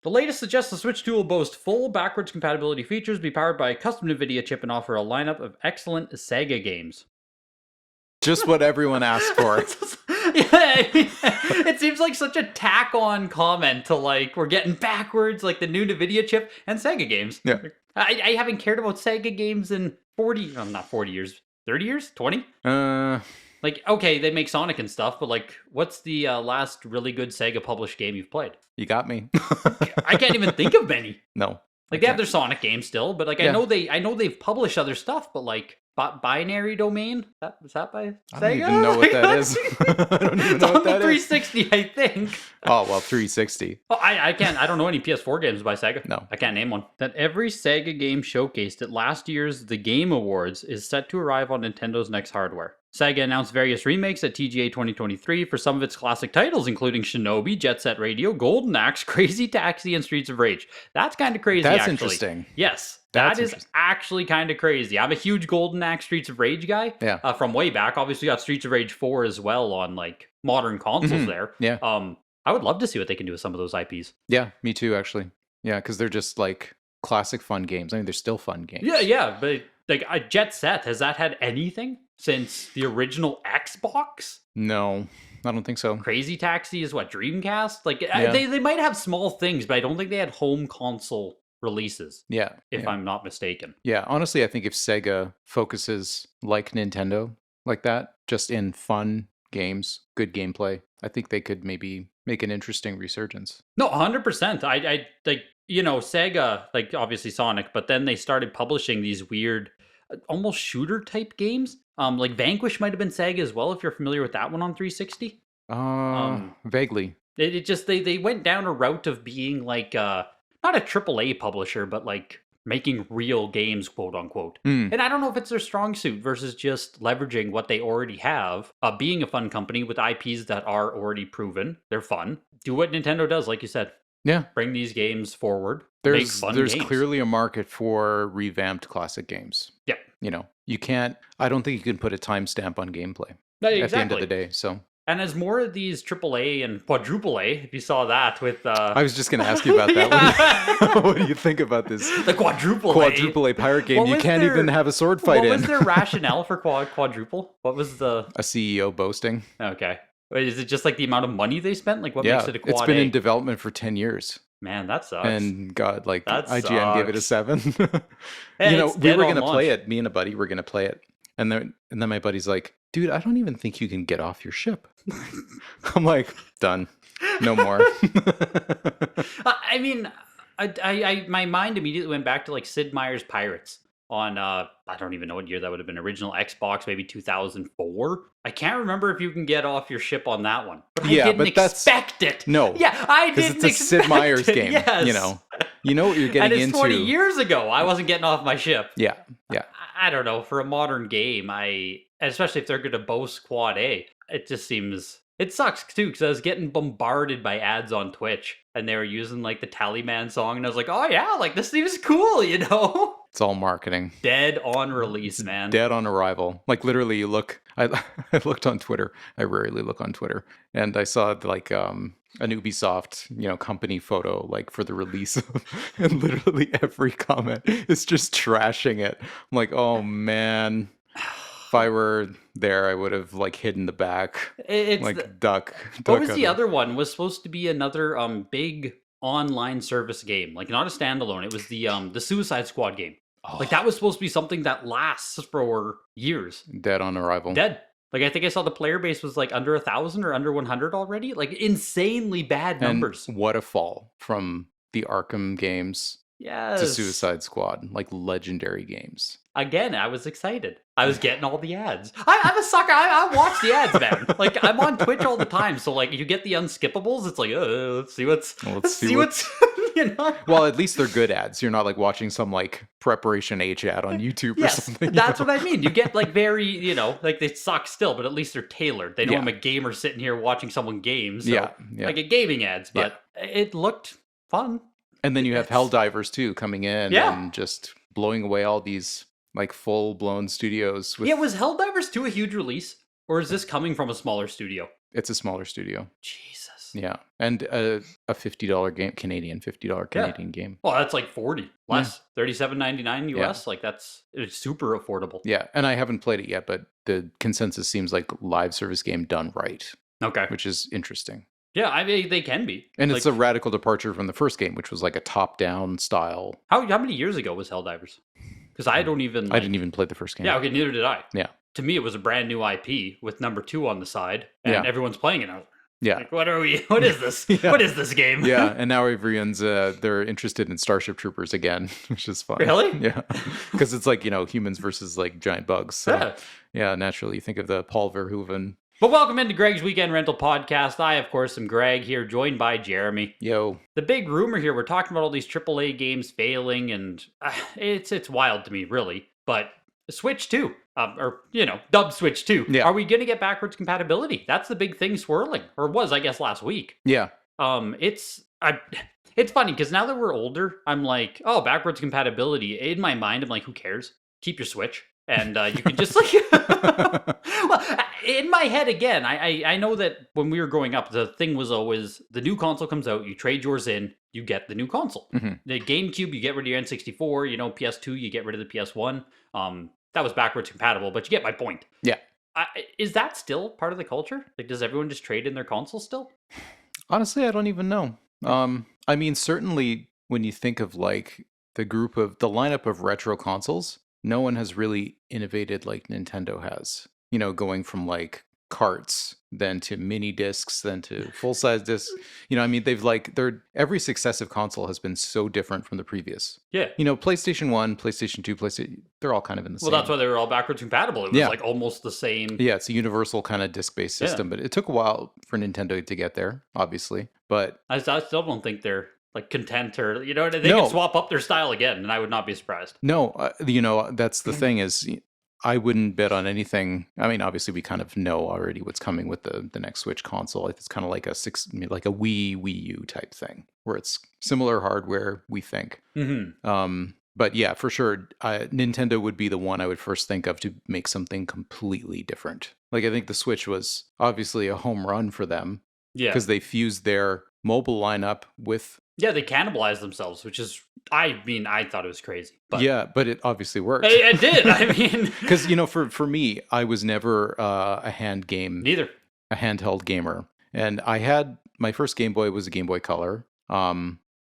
The latest suggests the Switch 2 will boast full backwards compatibility features, be powered by a custom NVIDIA chip, and offer a lineup of excellent Sega games. Just what everyone asked for. Yeah, I mean, it seems like such a tack-on comment to, like, we're getting backwards, like the new NVIDIA chip and Sega games. Yeah. I haven't cared about Sega games in 40, not 40 years, 30 years, 20? Like, okay, they make Sonic and stuff, but, like, what's the last really good Sega-published game you've played? You got me. I can't even think of many. No. Like, they have their Sonic games still, but, like, I know they've published other stuff, but, like, Binary Domain? Was that by Sega? I don't even know what that is. I don't even know what that is. It's on the 360, I think. Oh, well, 360. Oh, I don't know any PS4 games by Sega. No. I can't name one. That every Sega game showcased at last year's The Game Awards is set to arrive on Nintendo's next hardware. Sega announced various remakes at TGA 2023 for some of its classic titles, including Shinobi, Jet Set Radio, Golden Axe, Crazy Taxi, and Streets of Rage. That's kind of crazy, That's actually. interesting. Yes, that is actually kind of crazy. I'm a huge Golden Axe, Streets of Rage guy. Yeah. From way back. Obviously got Streets of Rage 4 as well on, like, modern consoles there. Yeah. I would love to see what they can do with some of those IPs. Yeah, me too, actually. Yeah, because they're just, like, classic fun games. I mean, they're still fun games. Yeah, but, like, Jet Set, has that had anything since the original Xbox? No, I don't think so. Crazy Taxi is what, Dreamcast? Like, they might have small things, but I don't think they had home console releases. Yeah. If I'm not mistaken. Yeah, honestly, I think if Sega focuses like Nintendo, like that, just in fun games, good gameplay, I think they could maybe make an interesting resurgence. No, 100%. I like, you know, Sega, like, obviously Sonic, but then they started publishing these weird, almost shooter type games. Like Vanquish might have been Sega as well, if you're familiar with that one on 360. Vaguely. It just, they went down a route of being like, not a AAA publisher, but like making real games, quote unquote. And I don't know if it's their strong suit versus just leveraging what they already have, being a fun company with IPs that are already proven. They're fun. Do what Nintendo does, like you said. Yeah. Bring these games forward. There's games. clearly a market for revamped classic games. Yeah. You know, I don't think you can put a timestamp on gameplay at the end of the day. So. And as more of these AAA and quadruple A, if you saw that with... I was just going to ask you about that. What do you think about this? The quadruple A pirate game you can't even have a sword fight in. What was their rationale for quadruple? What was the... A CEO boasting. Okay. Wait, is it just like the amount of money they spent? Like, what makes it a quad it's been in development for 10 years. Man, that sucks. And God, like, that IGN sucks. gave it a 7. Hey, you know, we were going to launch. play it. Me and a buddy were going to play it. And then my buddy's like, dude, I don't even think you can get off your ship. I'm like, done. No more. I mean, I my mind immediately went back to like Sid Meier's Pirates on, I don't even know what year that would have been. Original Xbox, maybe 2004. I can't remember if you can get off your ship on that one. But I didn't expect it. No. Yeah, I didn't expect it. It's a Sid Meier's game. Yes. You know what you're getting into. And it's 20 years ago. I wasn't getting off my ship. Yeah. I don't know. For a modern game, especially if they're going to boast quad A, it just seems... It sucks, too, because I was getting bombarded by ads on Twitch, and they were using, like, the Tallyman song, and I was like, oh, yeah, like, this seems cool, you know? It's all marketing. Dead on release, man. Dead on arrival. Like, literally, you look... I looked on Twitter. I rarely look on Twitter. And I saw, like, an Ubisoft, company photo, like, for the release. And literally every comment is just trashing it. I'm like, oh, man... If I were there, I would have like hidden the back, duck. What was the other one? Was supposed to be another big online service game, like not a standalone. It was the Suicide Squad game. Like that was supposed to be something that lasts for years. Dead on arrival. Dead. Like I think I saw the player base was like under 1,000 or under 100 already. Like insanely bad numbers. And what a fall from the Arkham games. Yes. To Suicide Squad, like legendary games. Again, I was excited. I was getting all the ads. I'm a sucker. I watch the ads, man. Like I'm on Twitch all the time, so like you get the unskippables. It's like, let's see what's you know. Well, at least they're good ads. You're not like watching some like Preparation H ad on YouTube or something. That's what I mean. You get like very, like they suck still, but at least they're tailored. They know I'm a gamer sitting here watching someone game. So I get gaming ads, but it looked fun. And then you have Helldivers too coming in and just blowing away all these like full-blown studios. Was Helldivers 2 a huge release? Or is this coming from a smaller studio? It's a smaller studio. Jesus. that's Yeah, and a $50 game, $50 Canadian game. Well, that's like 40 less, $37.99 US. Like it's super affordable. Yeah, and I haven't played it yet, but the consensus seems like live service game done right. Okay, which is interesting. Yeah, I mean they can be, and it's a radical departure from the first game, which was like a top-down style. How many years ago was Helldivers? Because I didn't even play the first game. Yeah, okay, neither did I. Yeah. To me, it was a brand new IP with number 2 on the side, and everyone's playing it. Yeah. Like, what are we? What is this? What is this game? Yeah, and now everyone's they're interested in Starship Troopers again, which is fun. Really? Yeah, because it's like humans versus like giant bugs. So, yeah, naturally you think of the Paul Verhoeven. But welcome into Greg's Weekend Rental Podcast. I, of course, am Greg here, joined by Jeremy. Yo. The big rumor here, we're talking about all these AAA games failing, and it's wild to me, really. But Switch 2, dubbed Switch 2. Yeah. Are we going to get backwards compatibility? That's the big thing swirling, or was, I guess, last week. Yeah. It's funny, because now that we're older, I'm like, oh, backwards compatibility. In my mind, I'm like, who cares? Keep your Switch. And you can just well, in my head again, I know that when we were growing up, the thing was always the new console comes out, you trade yours in, you get the new console. Mm-hmm. The GameCube, you get rid of your N64, PS2, you get rid of the PS1. That was backwards compatible, but you get my point. Yeah. Is that still part of the culture? Like, does everyone just trade in their console still? Honestly, I don't even know. I mean, certainly when you think of like the lineup of retro consoles, no one has really innovated like Nintendo has. Going from like carts, then to mini discs, then to full-size discs. I mean, every successive console has been so different from the previous. Yeah. PlayStation 1, PlayStation 2, they're all kind of in the same. Well, that's why they were all backwards compatible. It was like almost the same. Yeah, it's a universal kind of disc-based system, but it took a while for Nintendo to get there, obviously. But I still don't think they're like content, or they can swap up their style again, and I would not be surprised. No, that's the thing is, I wouldn't bet on anything. I mean, obviously we kind of know already what's coming with the next Switch console. It's kind of like a Wii U type thing, where it's similar hardware, we think. Mm-hmm. But yeah, for sure, Nintendo would be the one I would first think of to make something completely different. Like, I think the Switch was obviously a home run for them. Yeah, because they fused their mobile lineup with. Yeah, they cannibalized themselves, which is, I thought it was crazy. But but it obviously worked. It did. I mean, because for me, I was never a handheld gamer, and I had my first Game Boy was a Game Boy Color.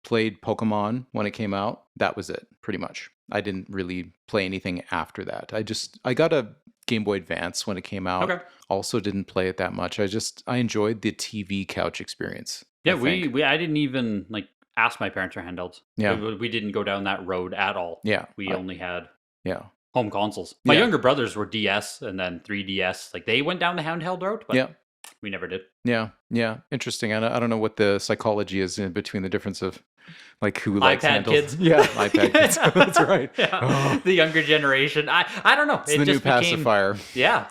Played Pokemon when it came out. That was it, pretty much. I didn't really play anything after that. I got a Game Boy Advance when it came out. Okay. Also didn't play it that much. I enjoyed the TV couch experience. Yeah, I didn't even ask my parents for handhelds. Yeah. We didn't go down that road at all. Yeah. We only had home consoles. My younger brothers were DS and then 3DS. Like, they went down the handheld route, but we never did. Yeah. Yeah. Interesting. I don't know what the psychology is in between the difference of like who likes iPad handles. kids. Yeah, iPad kids. That's right. Yeah. Oh. The younger generation. I don't know. It's the new pacifier. Yeah.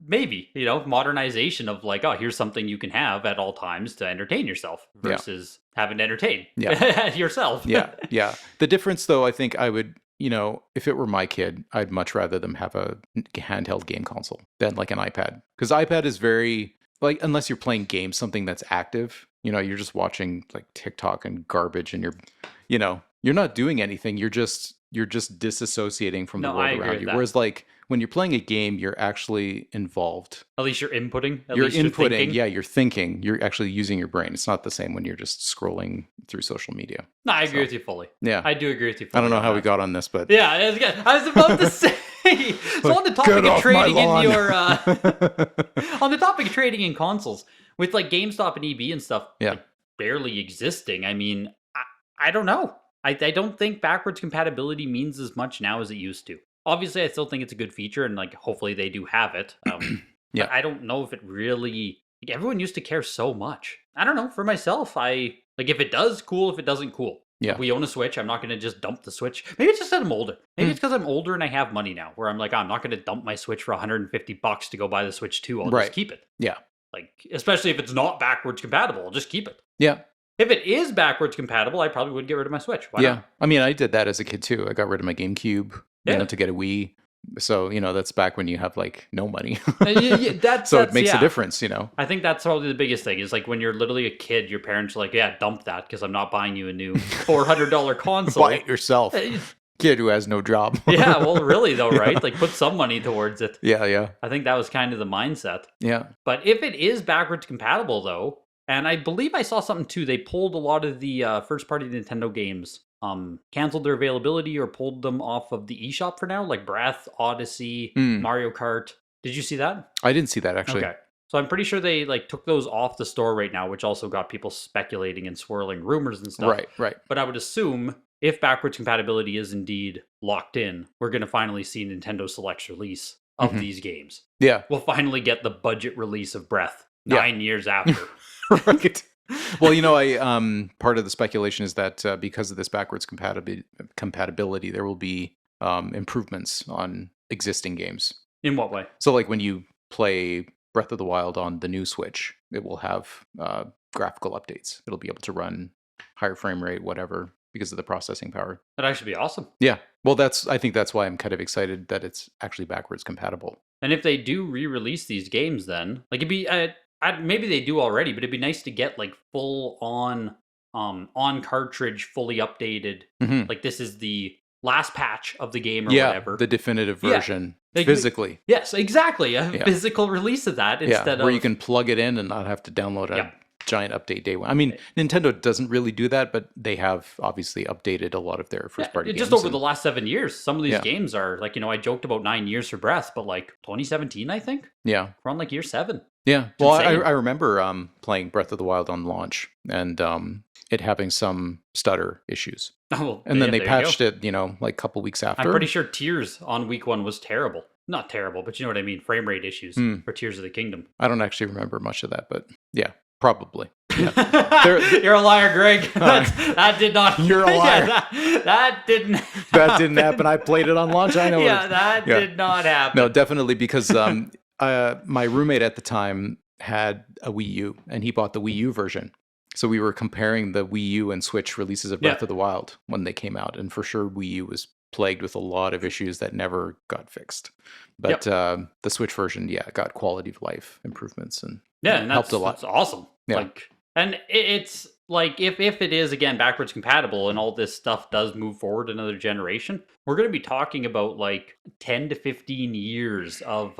Maybe, modernization of here's something you can have at all times to entertain yourself versus having to entertain yourself. Yeah. The difference, though, I think I would, if it were my kid, I'd much rather them have a handheld game console than like an iPad. Because iPad is very, unless you're playing games, something that's active, you're just watching like TikTok and garbage and you're not doing anything. You're just disassociating from the world around you. Whereas when you're playing a game, you're actually involved. At least you're inputting. You're inputting. Yeah, you're thinking. You're actually using your brain. It's not the same when you're just scrolling through social media. No, I agree with you fully. Yeah. I do agree with you fully. I don't know how we got on this, but... Yeah, I was about to say... So on the topic of trading in your... on the topic of trading in consoles, with GameStop and EB and stuff barely existing, I mean, I don't know. I don't think backwards compatibility means as much now as it used to. Obviously, I still think it's a good feature, and hopefully they do have it. But I don't know if it really... everyone used to care so much. I don't know. For myself, if it does, cool. If it doesn't, cool. Yeah. If we own a Switch, I'm not going to just dump the Switch. Maybe it's just that I'm older. Maybe it's because I'm older and I have money now, where I'm I'm not going to dump my Switch for $150 to go buy the Switch 2. I'll just keep it. Yeah. Especially if it's not backwards compatible, I'll just keep it. Yeah. If it is backwards compatible, I probably would get rid of my Switch. Why not? I mean, I did that as a kid too. I got rid of my GameCube, to get a Wii. So, that's back when you have like no money. That's So it makes a yeah. difference, I think that's probably the biggest thing is like when you're literally a kid, your parents are like, yeah, dump that because I'm not buying you a new $400 console. Buy it yourself. Kid who has no job. Yeah, well, really though, Yeah. right? Like put some money towards it. Yeah. I think that was kind of the mindset. Yeah. But if it is backwards compatible though, and I believe I saw something too, they pulled a lot of the first party Nintendo games, canceled their availability or pulled them off of the eShop for now, like Breath, Odyssey, Mario Kart. Did you see that? I didn't see that actually. Okay. So I'm pretty sure they like took those off the store right now, which also got people speculating and swirling rumors and stuff. Right. But I would assume if backwards compatibility is indeed locked in, we're going to finally see Nintendo Select's release of these games. Yeah. We'll finally get the budget release of Breath Yeah. 9 years after. Right. Well, I part of the speculation is that because of this backwards compatibility, there will be improvements on existing games. In what way? So, like when you play Breath of the Wild on the new Switch, it will have graphical updates. It'll be able to run higher frame rate, whatever, because of the processing power. That'd actually be awesome. Yeah. Well, I think that's why I'm kind of excited that it's actually backwards compatible. And if they do re-release these games, then like it'd be maybe they do already, but it'd be nice to get like full on cartridge, fully updated. Like this is the last patch of the game or whatever. The definitive version Like, physically. Yes, exactly. A physical release of that instead of where you can plug it in and not have to download a giant update day one. I mean, Nintendo doesn't really do that, but they have obviously updated a lot of their first party games. Just over the last 7 years. Some of these games are like, I joked about 9 years for Breath, but like 2017, I think. Yeah. We're on like year 7. Yeah. Well, I remember playing Breath of the Wild on launch and it having some stutter issues. Oh, and then they patched it, like a couple weeks after. I'm pretty sure Tears on week 1 was terrible. Not terrible, but you know what I mean. Frame rate issues for Tears of the Kingdom. I don't actually remember much of that, but yeah, probably. Yeah. You're a liar, Greg. That did not. You're a liar. That didn't. That didn't happen. I played it on launch. I know. Yeah, that did not happen. No, definitely because my roommate at the time had a Wii U, and he bought the Wii U version. So we were comparing the Wii U and Switch releases of Breath of the Wild when they came out, and for sure Wii U was plagued with a lot of issues that never got fixed. But the Switch version, got quality of life improvements and helped a lot. That's awesome. Yeah. Like, and it's like if it is again backwards compatible and all this stuff does move forward another generation, we're going to be talking about like 10 to 15 years of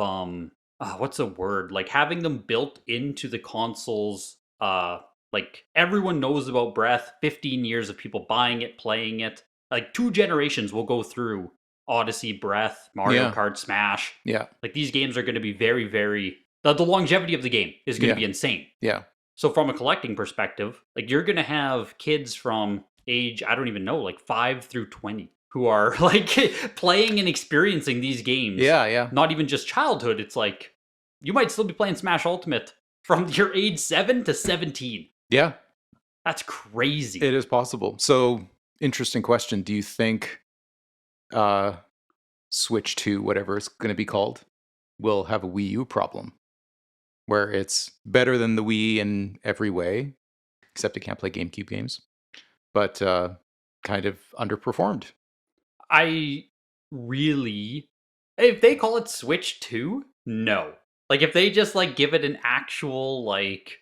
what's the word? Like having them built into the consoles. Like everyone knows about Breath. 15 years of people buying it, playing it. Like 2 generations will go through Odyssey, Breath, Mario Kart, Smash. Yeah. Like these games are going to be very, very... The longevity of the game is going to be insane. Yeah. So from a collecting perspective, like you're going to have kids from age, I don't even know, like 5 through 20 who are like playing and experiencing these games. Yeah. Not even just childhood. It's like you might still be playing Smash Ultimate from your age 7 to 17. Yeah. That's crazy. It is possible. So... Interesting question. Do you think Switch 2, whatever it's going to be called, will have a Wii U problem? Where it's better than the Wii in every way, except it can't play GameCube games, but kind of underperformed. I really... If they call it Switch 2, no. Like, if they just, like, give it an actual, like,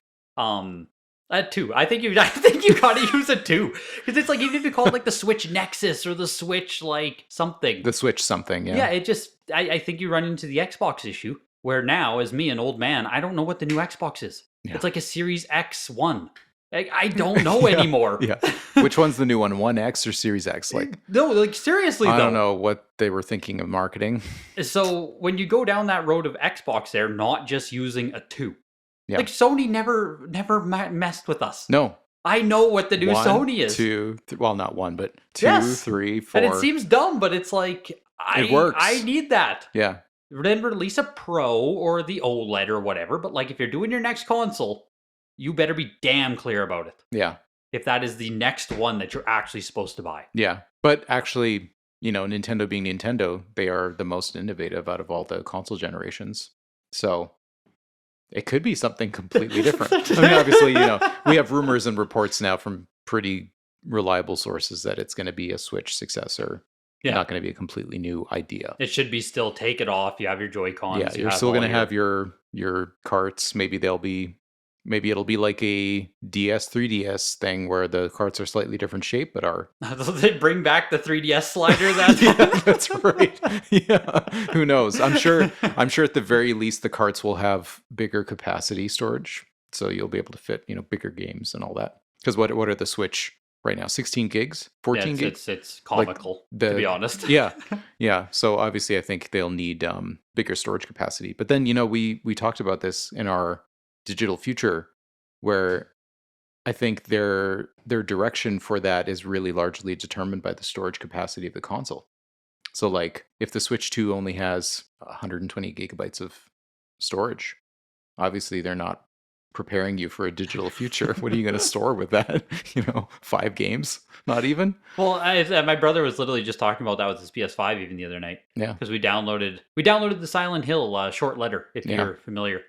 a 2. I think you gotta use a 2. Because it's like, even if you call it like the Switch Nexus or the Switch like something. The Switch something, yeah. Yeah, it just, I think you run into the Xbox issue, where now, as me, an old man, I don't know what the new Xbox is. Yeah. It's like a Series X1. Like, I don't know anymore. Yeah. Which one's the new one? 1X or Series X? Like, no, like seriously though. I don't know what they were thinking of marketing. So when you go down that road of Xbox there, not just using a 2. Yeah. Like Sony never messed with us. No. I know what the new 1, Sony is. 2, well, not 1, but 2, 3, 4. And it seems dumb, but it's like, it works. I need that. Yeah. Then release a Pro or the OLED or whatever. But like, if you're doing your next console, you better be damn clear about it. Yeah. If that is the next one that you're actually supposed to buy. Yeah. But actually, Nintendo being Nintendo, they are the most innovative out of all the console generations. So... it could be something completely different. I mean, obviously, we have rumors and reports now from pretty reliable sources that it's going to be a Switch successor. Yeah. not going to be a completely new idea. It should be still take it off. You have your Joy-Cons. Yeah, you're still going to have your carts. Maybe it'll be like a DS 3DS thing where the carts are slightly different shape, but are They bring back the 3DS slider. yeah, that's right. Yeah, who knows? I'm sure at the very least the carts will have bigger capacity storage, so you'll be able to fit bigger games and all that. Because what are the Switch right now? 16 gigs, 14 gigs. It's comical, to be honest. yeah. So obviously, I think they'll need bigger storage capacity. But then we talked about this in our digital future, where I think their direction for that is really largely determined by the storage capacity of the console. So like if the Switch 2 only has 120 gigabytes of storage, obviously they're not preparing you for a digital future. What are you going to store with that? 5 games? Not even? Well, my brother was literally just talking about that with his PS5 even the other night. Yeah. Because we downloaded the Silent Hill short letter, if you're familiar.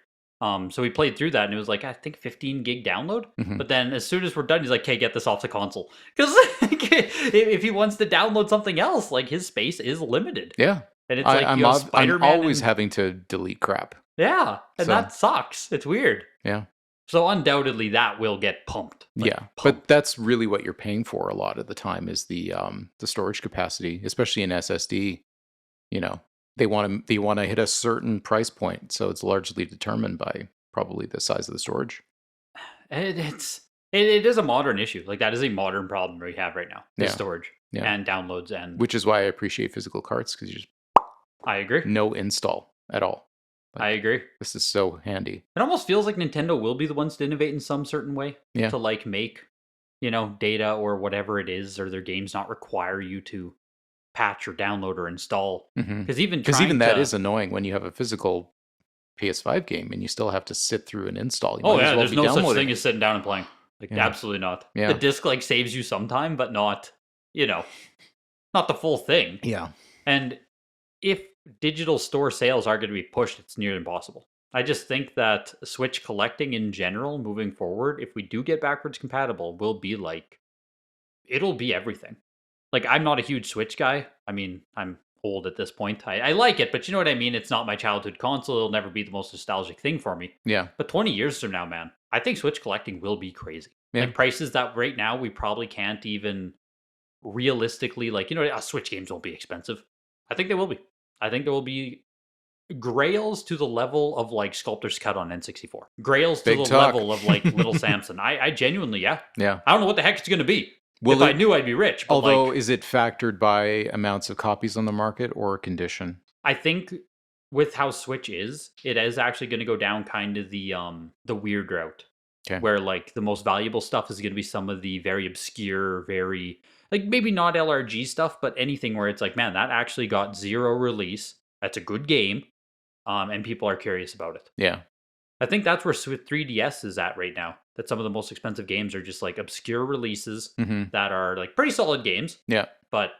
So we played through that, and it was like, I think 15 gig download. Mhm. But then as soon as we're done, he's like, "Okay, get this off the console." Because if he wants to download something else, like his space is limited. Yeah. And it's like you have I'm Spider-Man always having to delete crap. Yeah, and So- that sucks. It's weird. Yeah. So undoubtedly that will get pumped. Like, Yeah, but pumped. that's really what you're paying for a lot of the time is the storage capacity, especially in SSD. They want to hit a certain price point, so it's largely determined by probably the size of the storage. It is a modern issue. Like that is a modern problem we have right now. The Yeah. storage Yeah. and downloads and Which is why I appreciate physical carts, because you just I agree. no install at all. I agree. This is so handy. It almost feels like Nintendo will be the ones to innovate in some certain way Yeah. to like make, data or whatever it is, or their games not require you to patch or download or install. Mhm. Because even Because even that to, is annoying when you have a physical PS5 game and you still have to sit through an install. You Oh might as yeah, well there's be no such downloading thing it. as sitting down and playing. Like Yeah. absolutely not. Yeah. The disc like saves you sometime, but not, not the full thing. Yeah. And if digital store sales are going to be pushed, it's near impossible. I just think that Switch collecting in general, moving forward, if we do get backwards compatible, will be like, it'll be everything. Like, I'm not a huge Switch guy. I mean, I'm old at this point. I like it, but you know what I mean? It's not my childhood console. It'll never be the most nostalgic thing for me. Yeah. But 20 years from now, man, I think Switch collecting will be crazy. Yeah. Like, prices that right now we probably can't even realistically, like, Switch games won't be expensive. I think they will be. I think there will be grails to the level of like Sculptor's Cut on N64. Grails to Big the talk. level of like Little Samson. I genuinely, yeah. Yeah. I don't know what the heck it's going to be. Will I it- knew, I'd be rich. But Although, like, is it factored by amounts of copies on the market or condition? I think with how Switch is, it is actually going to go down kind of the weird route. Okay. Where like the most valuable stuff is going to be some of the very obscure, very like maybe not LRG stuff, but anything where it's like, man, that actually got 0 release. That's a good game. And people are curious about it. Yeah. I think that's where 3DS is at right now. That some of the most expensive games are just like obscure releases hmm that are like pretty solid games, Yeah. but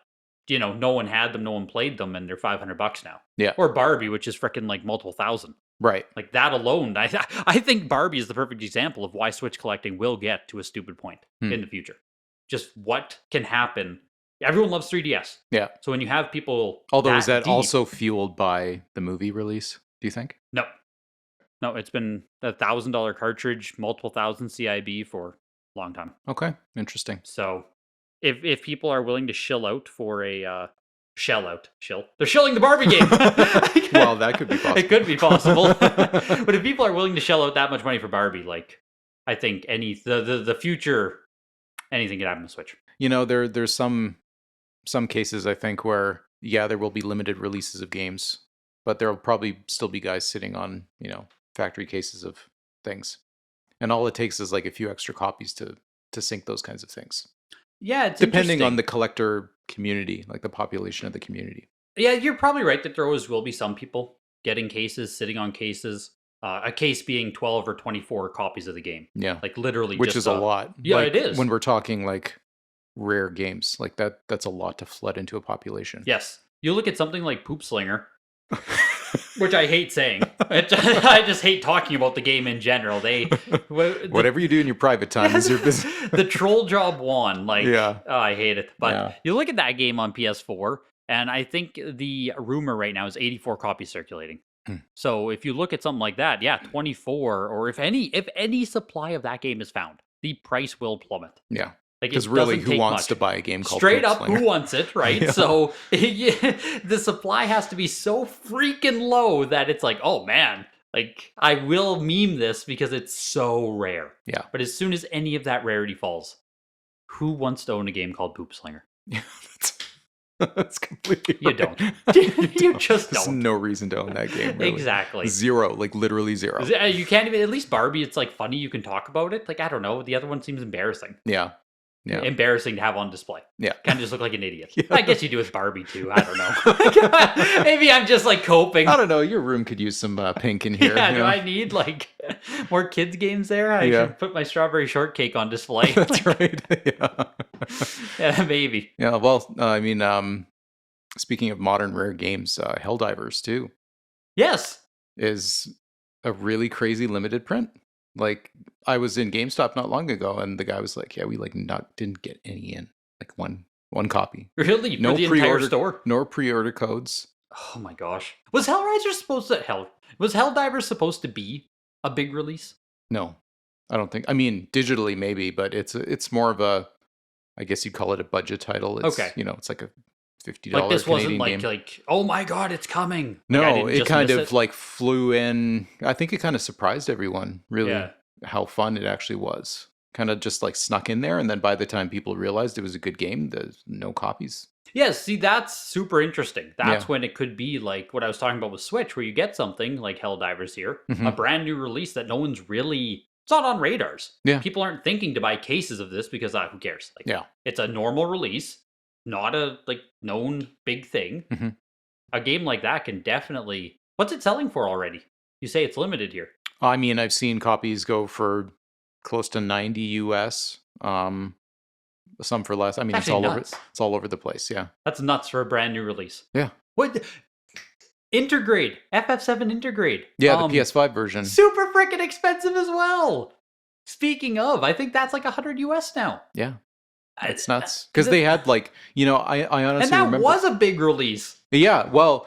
no one had them, no one played them, and they're $500 now. Yeah. Or Barbie, which is freaking like multiple thousand. Right. Like that alone, I think Barbie is the perfect example of why Switch collecting will get to a stupid point in the future. Just what can happen. Everyone loves 3DS. Yeah. So when you have people, Although, is that deep- also fueled by the movie release, do you think? No, it's been a $1,000 cartridge, multiple thousand CIB for a long time. Okay. Interesting. So if people are willing to shill out for a they're shilling the Barbie game. Well, that could be possible. It could be possible. But if people are willing to shell out that much money for Barbie, like I think the future, anything could happen to Switch. There's some cases I think where there will be limited releases of games, but there'll probably still be guys sitting on factory cases of things, and all it takes is like a few extra copies to sync those kinds of things. Yeah, it's Depending on interesting. the collector community, like the population of the community. Yeah, you're probably right that there always will be some people getting cases, sitting on cases. A case being 12 or 24 copies of the game. Yeah, Like literally, which just is a lot. Yeah, Like, it is. when we're talking like rare games, like that's a lot to flood into a population. Yes, you look at something like Poop Slinger, which I hate saying. I just hate talking about the game in general. Whatever you do in your private time is your business. The troll job one, like, Yeah. oh, I hate it. But Yeah. you look at that game on PS4, And I think the rumor right now is 84 copies circulating. Hmm. So if you look at something like that, yeah, 24, or if any supply of that game is found, the price will plummet. Yeah. Like, Because it really, doesn't who take wants much. to buy a game called Straight Poop up, Slinger? who wants it, right? Yeah. So the supply has to be so freaking low that it's like, oh man, like I will meme this because it's so rare. Yeah. But as soon as any of that rarity falls, who wants to own a game called Poop Slinger? Yeah, that's completely You right. don't. You just There's don't. no reason to own that game, really. Exactly. Zero, like literally zero. You can't even, at least Barbie, it's like funny, you can talk about it. Like, I don't know, the other one seems embarrassing. Yeah. Yeah. Embarrassing to have on display. Yeah. Kind of just look like an idiot. Yeah. I guess you do with Barbie too. I don't know. Maybe I'm just like coping. I don't know. Your room could use some pink in here. Yeah, you do know? I need like more kids games there? I Yeah. should put my strawberry shortcake on display. That's right. Yeah. Yeah, maybe. Yeah. Well, I mean, speaking of modern rare games, Helldivers 2 Yes. is a really crazy limited print. Like, I was in GameStop not long ago, and the guy was like, "Yeah, we didn't get any in, like one copy. Really? No For the entire pre-order store? No pre-order codes. Oh my gosh. Was Helldivers supposed to be a big release? No, I don't think. I mean, digitally maybe, but it's more of a, I guess you'd call it a budget title. It's, Okay. it's like a $50 Like, this wasn't Canadian game. like, oh my god, it's coming. Like, I No, didn't it just kind miss of it. like flew in. I think it kind of surprised everyone, really, Yeah. how fun it actually was. Kind of just like snuck in there, and then by the time people realized it was a good game, there's no copies. Yes, see, that's super interesting. That's Yeah. when it could be like what I was talking about with Switch, where you get something like Helldivers here, a Mhm. brand new release that no one's really, it's not on radars. Yeah. People aren't thinking to buy cases of this because who cares? Like, Yeah. it's a normal release, not a like known big thing. Mhm. A game like that can definitely. What's it selling for already? You say it's limited here. I mean, I've seen copies go for close to 90 US. Some for less. I mean, Actually nuts. It's all over the place. Yeah. That's nuts for a brand new release. Yeah. What? Intergrade, FF7 Intergrade. Yeah, the PS5 version. Super freaking expensive as well. Speaking of, I think that's like 100 US now. Yeah. It's I- nuts. Because they had like, I honestly and that remember. was a big release. Yeah, well,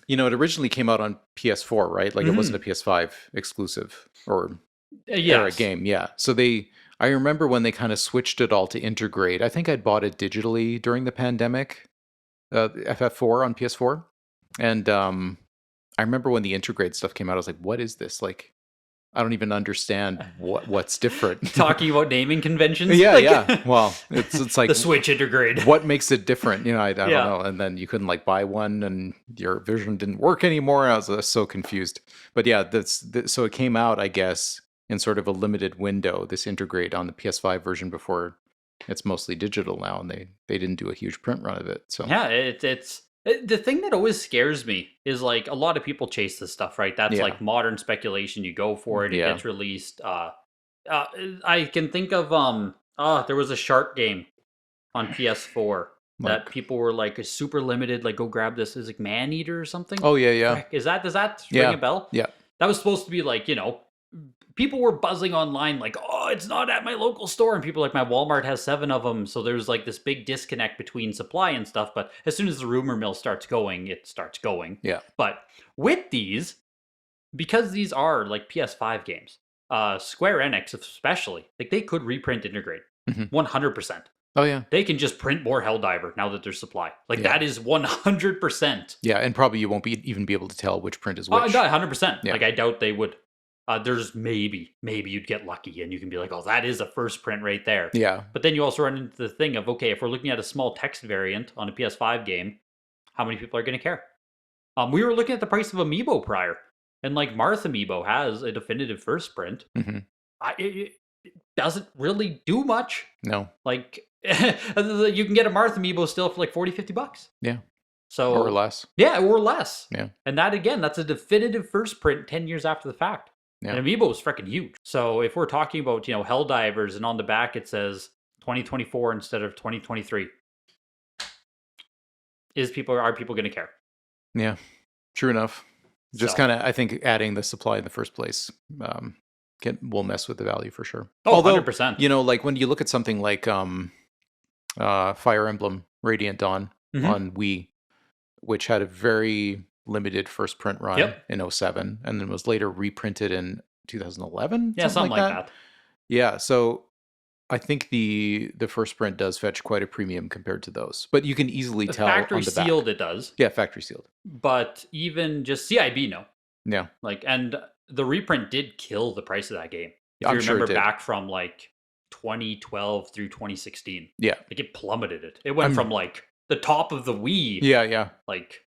it originally came out on PS4, right? Like, it wasn't a Mhm. PS5 exclusive or era Yes. game. Yeah. So I remember when they kind of switched it all to Intergrade. I think I'd bought it digitally during the pandemic, FF4 on PS4. And I remember when the Intergrade stuff came out, I was like, what is this? Like, I don't even understand what's different. Talking about naming conventions. Yeah, Like, yeah. Well, it's like the Switch Intergrade. what makes it different? I don't Yeah. know. And then you couldn't like buy one, and your vision didn't work anymore. I was so confused. But yeah, so it came out, I guess, in sort of a limited window. This Intergrade on the PS5 version before it's mostly digital now, and they didn't do a huge print run of it. So Yeah, it's the thing that always scares me is like a lot of people chase this stuff, right? That's Yeah. like modern speculation. You go for it, it Yeah. gets released. I can think of there was a shark game on PS4 that Like- people were like super limited. Like, go grab this. Is like Man Eater or something? Oh yeah, yeah, Frick, does that Yeah. ring a bell? yeah. That was supposed to be like, people were buzzing online like, oh, it's not at my local store. And people are like, my Walmart has 7 of them. So there's like this big disconnect between supply and stuff. But as soon as the rumor mill starts going, it starts going. Yeah. But with these, because these are like PS5 games, Square Enix especially, like they could reprint Intergrade. Mhm. 100%. Oh yeah, They can just print more Helldiver now that there's supply. Like, Yeah. that is 100%. yeah. And probably you won't even be able to tell which print is which. No, 100%. Yeah. Like, I doubt they would. There's maybe you'd get lucky and you can be like, oh, that is a first print right there. Yeah, But then you also run into the thing of, okay, if we're looking at a small text variant on a PS5 game, how many people are going to care? We were looking at the price of Amiibo prior, and like Marth Amiibo has a definitive first print. Mhm. It doesn't really do much. no, Like, you can get a Marth Amiibo still for like $40-50. Yeah. So, or less. yeah, or less. Yeah. And that, again, that's a definitive first print 10 years after the fact. Yeah. And Amiibo is freaking huge. So if we're talking about, Helldivers, and on the back it says 2024 instead of 2023, are people going to care? Yeah, true enough. Just So- kind of, I think, adding the supply in the first place will mess with the value for sure. Oh, Although, 100%. like when you look at something like Fire Emblem Radiant Dawn Mhm. on Wii, which had a very limited first print run Yep. in 07, and then was later reprinted in 2011. Yeah, something like that. Yeah, so I think the first print does fetch quite a premium compared to those, but you can easily tell Factory on the back. sealed, it does. Yeah, factory sealed. But even just CIB, no. Yeah, Like, and the reprint did kill the price of that game. If I'm you sure it remember did. back from like 2012 through 2016. Yeah, Like it plummeted it. It went from like the top of the Wii. yeah, Like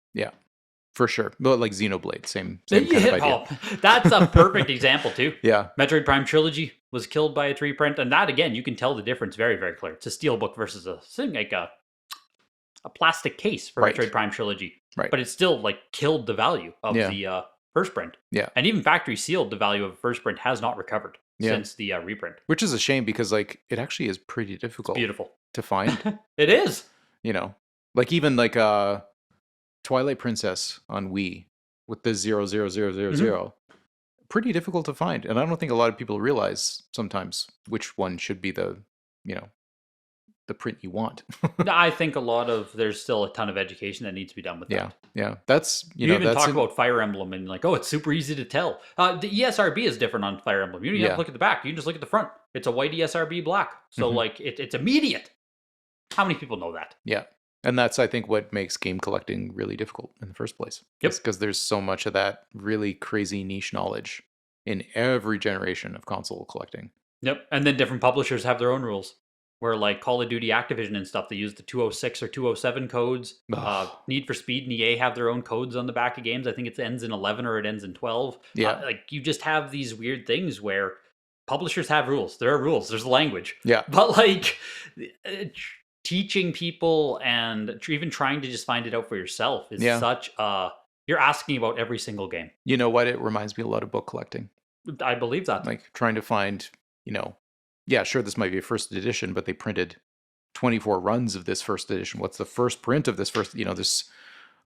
for sure. But like Xenoblade, same kind of idea. Oh, that's a perfect example too. Yeah, Metroid Prime Trilogy was killed by a reprint, and that again, you can tell the difference very, very clear. It's a steelbook versus a thing like a plastic case for Right. Metroid Prime Trilogy. Right. But it still like killed the value of the first print. Yeah. And even factory sealed, the value of first print has not recovered since the reprint. Which is a shame because like it actually is pretty difficult Beautiful to find. It is. You know, like even like Twilight Princess on Wii with the 00000. Pretty difficult to find, and I don't think a lot of people realize sometimes which one should be the print you want. I think there's still a ton of education that needs to be done with that. Yeah, that's you even talk about Fire Emblem and like, oh, it's super easy to tell. The ESRB is different on Fire Emblem. You don't even have to look at the back. You can just look at the front. It's a white ESRB black, so like it's immediate. How many people know that? Yeah. And that's, I think, what makes game collecting really difficult in the first place. Yep. Because there's so much of that really crazy niche knowledge in every generation of console collecting. Yep. And then different publishers have their own rules. Where like Call of Duty Activision and stuff, they use the 206 or 207 codes. Need for Speed and EA have their own codes on the back of games. I think it ends in 11 or it ends in 12. Yeah. Like you just have these weird things where publishers have rules. There are rules. There's language. Yeah. But like teaching people and even trying to just find it out for yourself is such you're asking about every single game. You know what? It reminds me a lot of book collecting. I believe that. Like trying to find, yeah, sure, this might be a first edition, but they printed 24 runs of this first edition. What's the first print of this first, there's,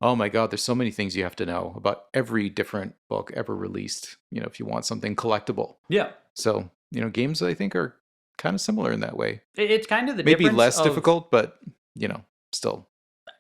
oh my God, there's so many things you have to know about every different book ever released, if you want something collectible. Yeah. So, games I think are kind of similar in that way. It's kind of the maybe difference less difficult, but still.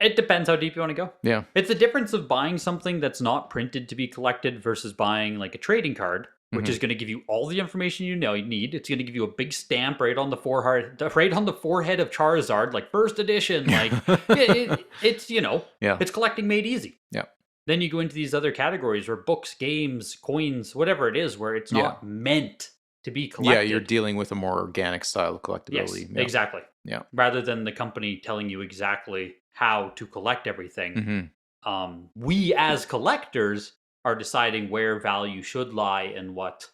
It depends how deep you want to go. Yeah. It's the difference of buying something that's not printed to be collected versus buying like a trading card, which is going to give you all the information you need. It's going to give you a big stamp right on the forehead of Charizard, like first edition. Like it's it's collecting made easy. Yeah. Then you go into these other categories where books, games, coins, whatever it is, where it's not meant to be collected. Yeah, you're dealing with a more organic style of collectability. Yes, exactly. Yeah. Rather than the company telling you exactly how to collect everything. We as collectors are deciding where value should lie and what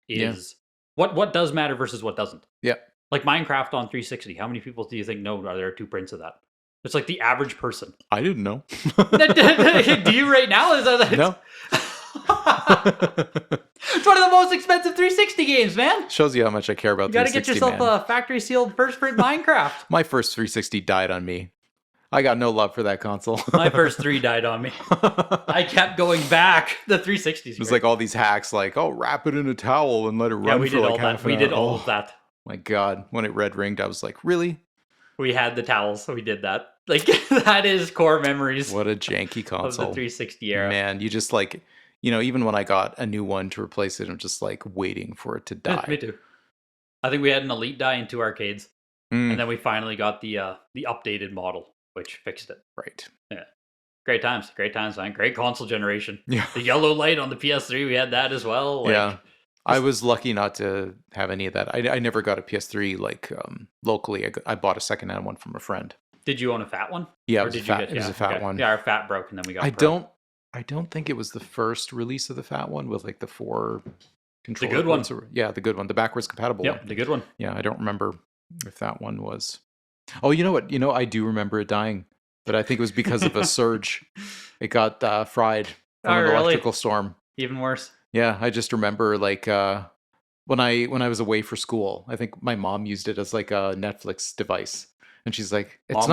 is what does matter versus what doesn't. Yeah. Like Minecraft on 360. How many people do you think know there are two prints of that? It's like the average person. I didn't know. Do you right now? Is that no? It's one of the most expensive 360 games, man. Shows you how much I care about 360, you gotta get yourself a factory sealed first print Minecraft. My first 360 died on me. I got no love for that console. My first 3 died on me. I kept going back. The 360s. It was like all these hacks, like, wrap it in a towel and let it run for like half an hour. We did all of that. My God, when it red ringed, I was like, really? We had the towels, so we did that. Like that is core memories. What a janky console of the 360 era. Man, you just like, even when I got a new one to replace it, I'm just like waiting for it to die. Me too. I think we had an Elite die in 2 arcades, and then we finally got the updated model, which fixed it. Right. Yeah. Great times, man. Great console generation. Yeah. The yellow light on the PS3, we had that as well. Like, yeah. I was lucky not to have any of that. I never got a PS3 like locally. I bought a secondhand one from a friend. Did you own a fat one? Yeah, it was a fat one. Yeah, our fat broke, and then we got. I don't think it was the first release of the fat one with like the 4 controller. The good one. Yeah, the good one, the backwards compatible one. The good one. Yeah, I don't remember if that one was. Oh, you know what? I do remember it dying, but I think it was because of a surge. It got fried from an electrical storm. Even worse. Yeah, I just remember like when I was away for school, I think my mom used it as like a Netflix device. And she's like, it's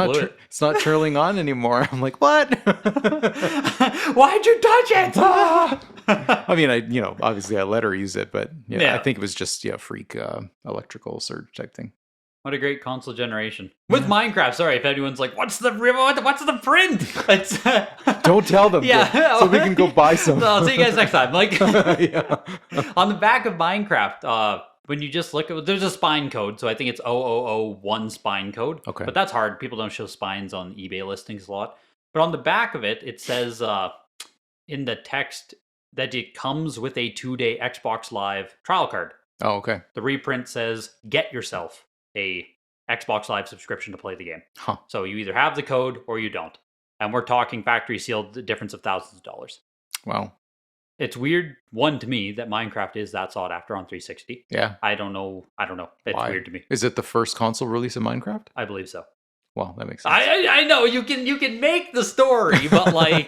not turning on anymore. I'm like, what? Why'd you touch it? I mean, obviously I let her use it, but I think it was just freak electrical surge type thing. What a great console generation. With Minecraft, sorry, if anyone's like, what's the print? It's, Don't tell them. Yeah. So we can go buy some. So I'll see you guys next time. Like, Yeah. on the back of Minecraft, when you just look at, there's a spine code, so I think it's 0001 spine code. Okay. But that's hard. People don't show spines on eBay listings a lot. But on the back of it, it says in the text that it comes with a 2-day Xbox Live trial card. Oh, okay. The reprint says, get yourself a Xbox Live subscription to play the game. Huh. So you either have the code or you don't. And we're talking factory sealed, the difference of thousands of dollars. Wow. It's weird, one, to me, that Minecraft is that sought after on 360. Yeah. I don't know. It's Why? weird to me. Is it the first console release of Minecraft? I believe so. Well, that makes sense. I know you can make the story, but like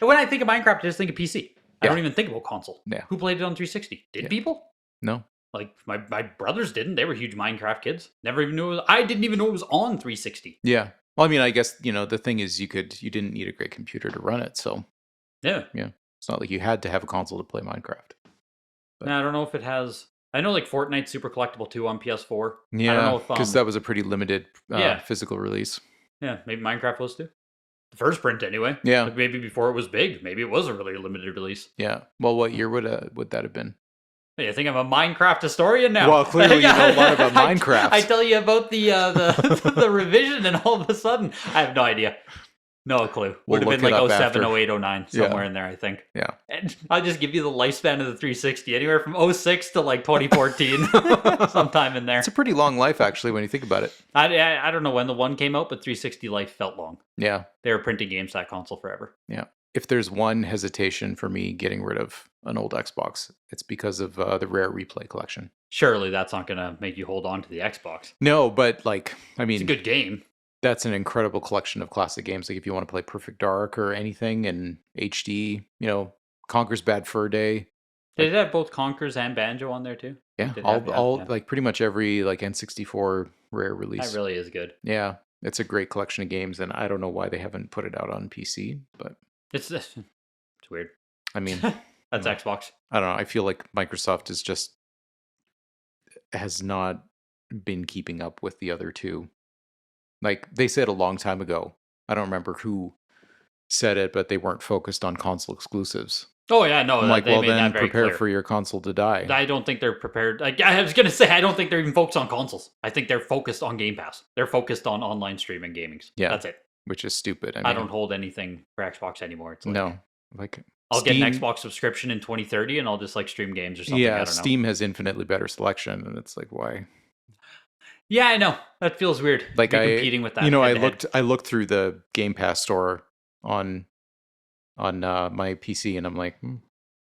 when I think of Minecraft, I just think of PC. I don't even think about console. Yeah. Who played it on 360? Did people? No. Like my brothers didn't. They were huge Minecraft kids. Never even knew. I didn't even know it was on 360. Yeah. Well, I mean, I guess the thing is, you didn't need a great computer to run it, so Yeah. it's not like you had to have a console to play Minecraft. But I don't know if it has. I know like Fortnite's super collectible too on PS4. Yeah, I don't know if because that was a pretty limited Yeah. physical release. Yeah, maybe Minecraft was too. The first print anyway. Yeah. Like maybe before it was big. Maybe it was a really limited release. Yeah. Well, what year would that have been? Hey, I think I'm a Minecraft historian now. Well, clearly you know a lot about Minecraft. I tell you about the the revision, and all of a sudden, I have no idea. No clue. We'll Would have been look it like up 07, after. 08, 09, somewhere in there, I think. Yeah. And I'll just give you the lifespan of the 360, anywhere from 06 to like 2014, sometime in there. It's a pretty long life, actually, when you think about it. I don't know when the one came out, but 360 life felt long. Yeah. They were printing games to that console forever. Yeah. If there's one hesitation for me getting rid of an old Xbox, it's because of the Rare Replay collection. Surely that's not going to make you hold on to the Xbox. No, but like, I mean, It's a good game. that's an incredible collection of classic games. Like if you want to play Perfect Dark or anything in HD, Conker's Bad Fur Day. Did it have both Conkers and Banjo on there too? Yeah, Did it all have- yeah, all yeah. like pretty much every like N64 Rare release. That really is good. Yeah, it's a great collection of games, and I don't know why they haven't put it out on PC, but It's weird. I mean, That's Yeah. Xbox. I don't know. I feel like Microsoft has not been keeping up with the other two. Like they said a long time ago. I don't remember who said it, but they weren't focused on console exclusives. Oh yeah, no. I'm like, they well, made that then very prepare clear. for your console to die. I don't think they're prepared. I was gonna say I don't think they're even focused on consoles. I think they're focused on Game Pass. They're focused on online streaming gamings. Yeah. That's it. Which is stupid. I don't hold anything for Xbox anymore. It's like, No, like I'll get an Xbox subscription in 2030, and I'll just like stream games or something. I Yeah, don't know. Steam has infinitely better selection, and it's like, why? Yeah, I know. That feels weird. Like to be competing with that. I looked through the Game Pass store on my PC, and I'm like,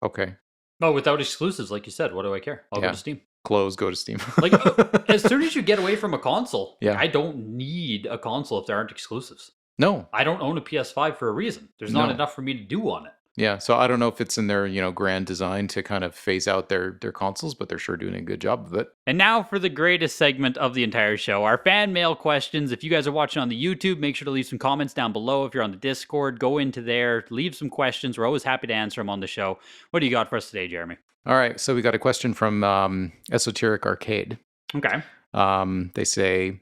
okay, Oh, without exclusives, like you said, what do I care? I'll Yeah. go to Steam. close, go to Steam. Like as soon as you get away from a console, Yeah. I don't need a console if there aren't exclusives. No, I don't own a PS5 for a reason. There's not No. enough for me to do on it. yeah. So I don't know if it's in their grand design to kind of phase out their consoles, but they're sure doing a good job of it. And now for the greatest segment of the entire show, our fan mail questions. If you guys are watching on the YouTube, make sure to leave some comments down below. If you're on the Discord, go into there, leave some questions. We're always happy to answer them on the show. What do you got for us today, Jeremy? All right, so we got a question from Esoteric Arcade. Okay. They say,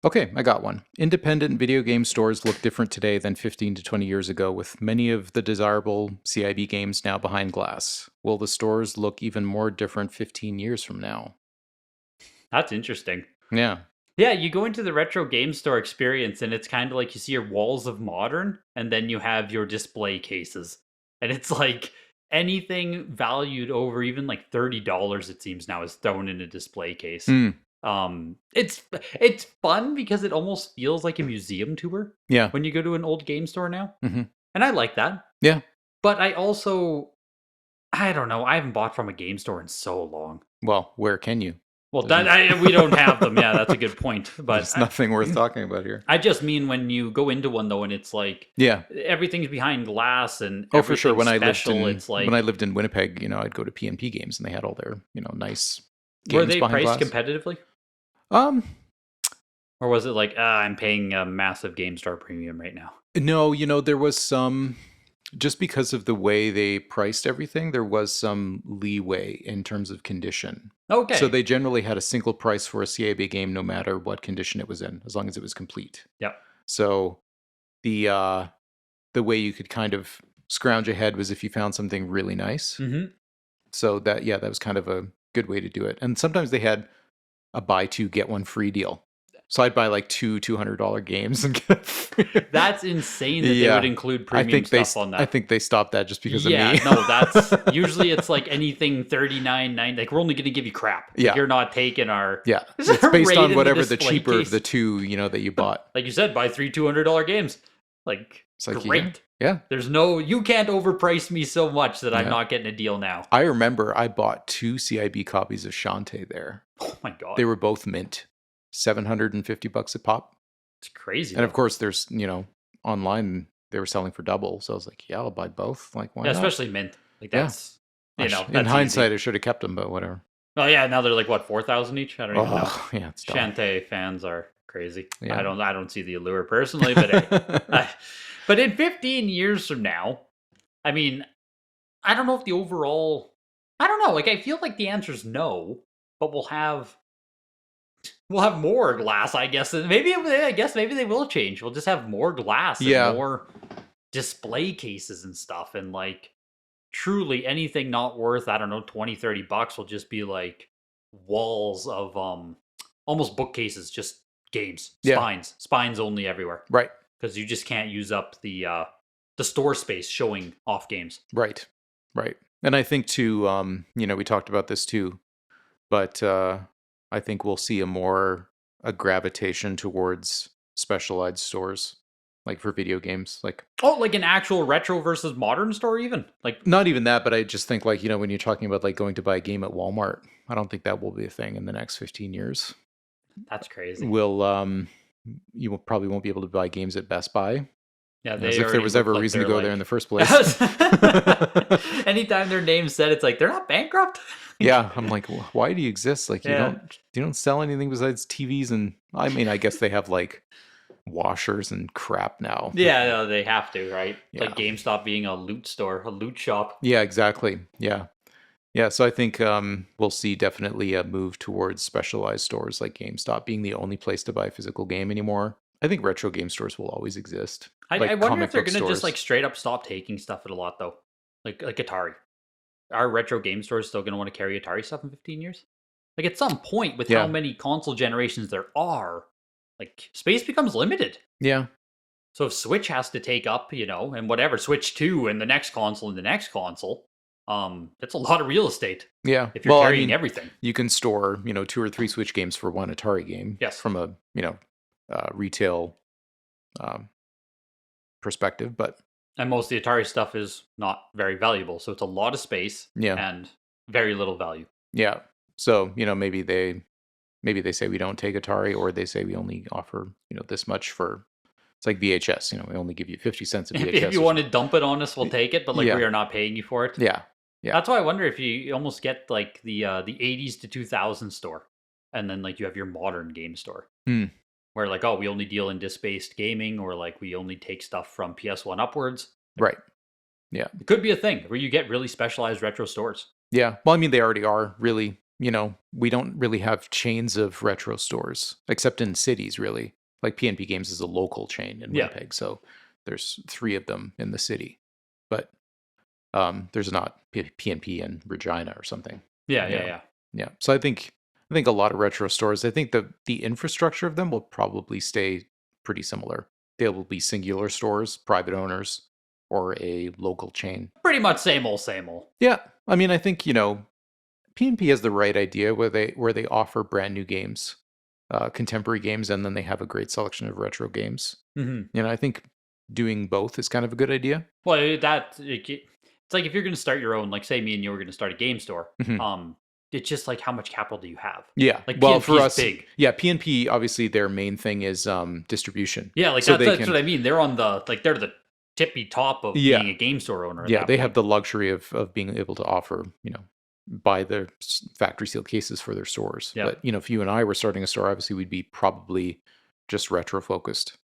okay, I got one. Independent video game stores look different today than 15 to 20 years ago, with many of the desirable CIB games now behind glass. Will the stores look even more different 15 years from now? That's interesting. Yeah. Yeah, you go into the retro game store experience, and it's kind of like you see your walls of modern, and then you have your display cases. And it's like anything valued over even like $30, it seems now, is thrown in a display case. Mm, It's fun because it almost feels like a museum tour yeah. when you go to an old game store now. Mhm. And I like that. Yeah. But I don't know, I haven't bought from a game store in so long. Well, where can you? Well, we don't have them. Yeah, that's a good point. But There's nothing worth talking about here. I just mean when you go into one though, and it's like Yeah. everything's behind glass and Oh, for sure. When everything's special, it's like when I lived in Winnipeg, I'd go to PNP games, and they had all their nice games were they behind priced glass. competitively, Um, or was it like I'm paying a massive game store premium right now? no, there was some. just because of the way they priced everything, there was some leeway in terms of condition. Okay. So they generally had a single price for a CAB game, no matter what condition it was in, as long as it was complete. Yep. So the way you could kind of scrounge ahead was if you found something really nice. Mm-hmm. So that was kind of a good way to do it. And sometimes they had a buy two get one free deal. So I'd buy like two $200 games and get free. That's insane that they would include premium stuff on that. I think they stopped that just because of me. Yeah, no, that's usually it's like anything $39.90. Like we're only going to give you crap. Yeah, like, you're not taking our. Yeah, it's based on whatever the cheaper of the two that you bought. Like you said, buy 3 $200 games. Like, it's like great. Yeah. There's no, you can't overprice me so much that I'm not getting a deal now. I remember I bought 2 CIB copies of Shantae there. Oh my God. They were both mint. $750 a pop. It's crazy. And of course there's, online they were selling for double. So I was like, yeah, I'll buy both. Like, why not? Especially mint. Like that's, that's in hindsight, I should have kept them, but whatever. Oh yeah, now they're like what, 4,000 each? I don't even know. Yeah, it's dumb. Shantae fans are crazy. Yeah. I don't see the allure personally, but hey. But in 15 years from now, I mean, I don't know if the overall, I don't know. Like I feel like the answer is no, but we'll have more glass, I guess. And maybe they will change. We'll just have more glass and more display cases and stuff, and like truly anything not worth, I don't know, $20-$30 will just be like walls of almost bookcases, just games. Spines only everywhere. Right. Because you just can't use up the store space showing off games. Right. And I think too, we talked about this too, but I think we'll see a gravitation towards specialized stores, like for video games, like like an actual retro versus modern store, even like not even that, but I just think like when you're talking about like going to buy a game at Walmart, I don't think that will be a thing in the next 15 years. That's crazy. You probably won't be able to buy games at Best Buy. Yeah, as if there was ever a reason to go there in the first place. Anytime their name said, it's like they're not bankrupt. Yeah, I'm like, why do you exist? Like you don't sell anything besides TVs, and I mean, I guess they have like washers and crap now. Yeah, no, they have to, right? Yeah. Like GameStop being a loot store, a loot shop. Yeah, exactly. Yeah. So I think we'll see definitely a move towards specialized stores like GameStop being the only place to buy a physical game anymore. I think retro game stores will always exist. I wonder if they're going to just like straight up stop taking stuff at a lot though, like Atari. Are retro game stores still going to want to carry Atari stuff in 15 years? Like at some point, with how many console generations there are, like space becomes limited. Yeah. So if Switch has to take up, and whatever, Switch 2 and the next console and the next console, that's a lot of real estate. Yeah. If you're carrying everything. You can store, 2 or 3 Switch games for one Atari game. Yes. From a, retail perspective, but and most of the Atari stuff is not very valuable, so it's a lot of space and very little value. Yeah. So, maybe they say we don't take Atari, or they say we only offer, this much for, it's like VHS, we only give you 50 cents a VHS. If you want to dump it on us, we'll take it, but like we are not paying you for it. Yeah. That's why I wonder if you almost get like the 80s to 2000 store, and then like you have your modern game store. Where like, we only deal in disc-based gaming, or like we only take stuff from PS1 upwards. Right. Yeah. It could be a thing where you get really specialized retro stores. Yeah. Well, I mean, they already are really, we don't really have chains of retro stores, except in cities, really. Like PNP Games is a local chain in Winnipeg, so there's 3 of them in the city. But there's not PNP in Regina or something. Yeah. So I think a lot of retro stores, I think the infrastructure of them will probably stay pretty similar. They will be singular stores, private owners, or a local chain. Pretty much same old. Yeah. I mean, I think, PNP has the right idea where they offer brand new games, contemporary games, and then they have a great selection of retro games. Mm-hmm. I think doing both is kind of a good idea. Well, it's like if you're going to start your own, like say me and you were going to start a game store, it's just like how much capital do you have? Yeah. Like well, PNP for us, big. Yeah, PNP obviously their main thing is distribution. Yeah, like that's what I mean. They're on they're the tippy top of being a game store owner. Yeah, they have the luxury of being able to offer, buy the factory sealed cases for their stores. But if you and I were starting a store, obviously we'd be probably just retro focused.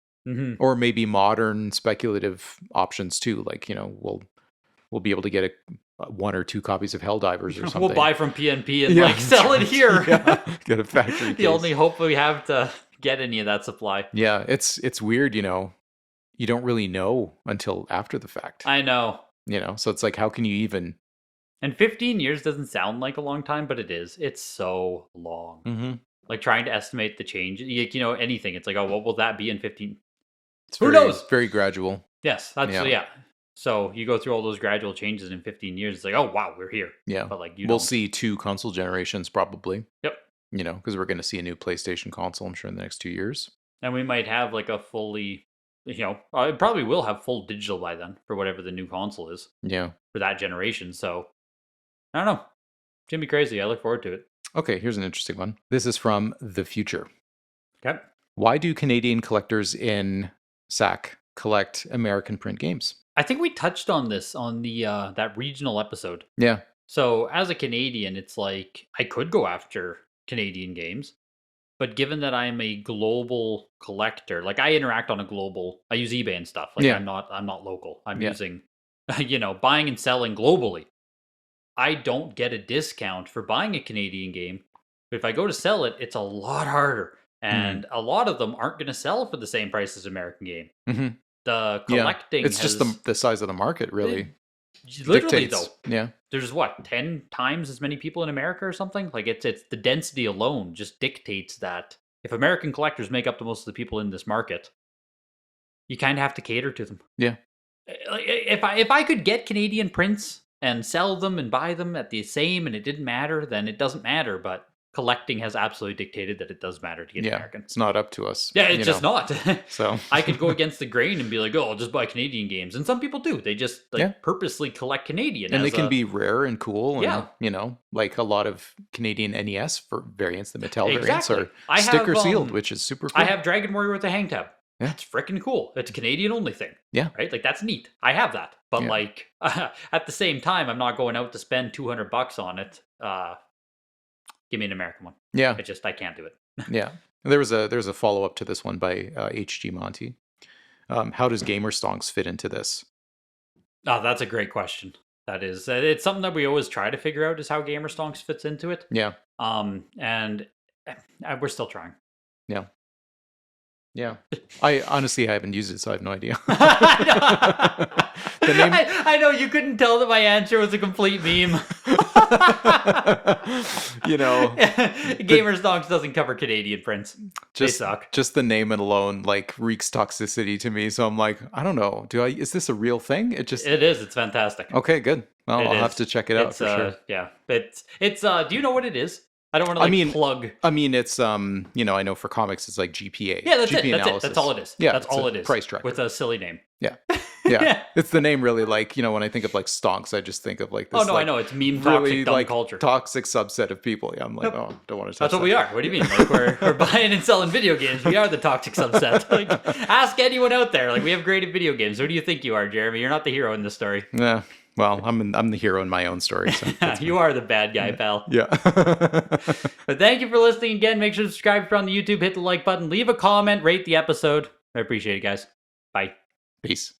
or maybe modern speculative options too. Like, we'll be able to get 1 or 2 copies of Helldivers or something. We'll buy from PNP and like sell it here. Get a factory The case. only hope we have to get any of that supply. Yeah, it's weird, you don't really know until after the fact. I know. So it's like, how can you even... And 15 years doesn't sound like a long time, but it is. It's so long. Mm-hmm. Like trying to estimate the change, anything. It's like, oh, what will that be in 15? Who knows? Very gradual. Yes, yeah. So you go through all those gradual changes in 15 years. It's like, oh wow, we're here. Yeah, but like we'll see 2 console generations probably. Yep. Because we're going to see a new PlayStation console, I'm sure, in the next 2 years. And we might have like a fully, it probably will have full digital by then for whatever the new console is. Yeah. For that generation. So I don't know. It's gonna be crazy. I look forward to it. Okay, here's an interesting one. This is from the future. Okay. Why do Canadian collectors in SAC collect American print games? I think we touched on this on the that regional episode. Yeah. So as a Canadian, it's like I could go after Canadian games, but given that I'm a global collector, like I interact on a global, I use eBay and stuff. Like I'm not local. I'm using, buying and selling globally. I don't get a discount for buying a Canadian game, but if I go to sell it, it's a lot harder. And a lot of them aren't going to sell for the same price as American game. Mm-hmm. The collecting it's just the size of the market, really. Literally, dictates. though. Yeah. There's 10 times as many people in America or something? Like it's the density alone just dictates that if American collectors make up the most of the people in this market, you kind of have to cater to them. Yeah. If I could get Canadian prints and sell them and buy them at the same and it didn't matter, then it doesn't matter. But collecting has absolutely dictated that it does matter to get American. It's not up to us. Yeah, it's just not. So I could go against the grain and be like, oh, I'll just buy Canadian games. And some people do. They just purposely collect Canadian. And they can be rare and cool. And, yeah. Like a lot of Canadian NES for variants, the Mattel variants are sticker sealed, which is super cool. I have Dragon Warrior with a hang tab. Yeah. That's freaking cool. It's a Canadian only thing. Yeah. Right? Like that's neat. I have that. But like at the same time, I'm not going out to spend $200 on it. Give me an American one. Yeah. I can't do it. Yeah. There's a follow-up to this one by HG Monty. How does Gamer Stonks fit into this? Oh, that's a great question. That is, it's something that we always try to figure out is how Gamer Stonks fits into it. Yeah. And we're still trying. Yeah. Yeah. I haven't used it, so I have no idea. I know you couldn't tell that my answer was a complete meme. Gamer Stonks doesn't cover Canadian prints. They suck. Just the name alone like reeks toxicity to me. So I'm like, I don't know. Is this a real thing? It is. It's fantastic. Okay, good. Well, I'll have to check it out for sure. Yeah. It's do you know what it is? I don't want to plug. I mean, it's I know for comics it's like GPA. Yeah, that's GP it. analysis. That's all it is. Yeah, that's all it is. Price tracker with a silly name. Yeah. Yeah. It's the name really like, when I think of like stonks, I just think of like this. Oh no, I know it's meme toxic really, dumb culture. Toxic subset of people. Yeah, I'm like, oh, don't want to touch That's what we are. What do you mean? Like we're buying and selling video games. We are the toxic subset. Like ask anyone out there. Like we have great at video games. Who do you think you are, Jeremy? You're not the hero in this story. Yeah. Well, I'm the hero in my own story. So you are the bad guy, pal. Yeah. But thank you for listening again. Make sure to subscribe if you're on the YouTube. Hit the like button. Leave a comment. Rate the episode. I appreciate it, guys. Bye. Peace.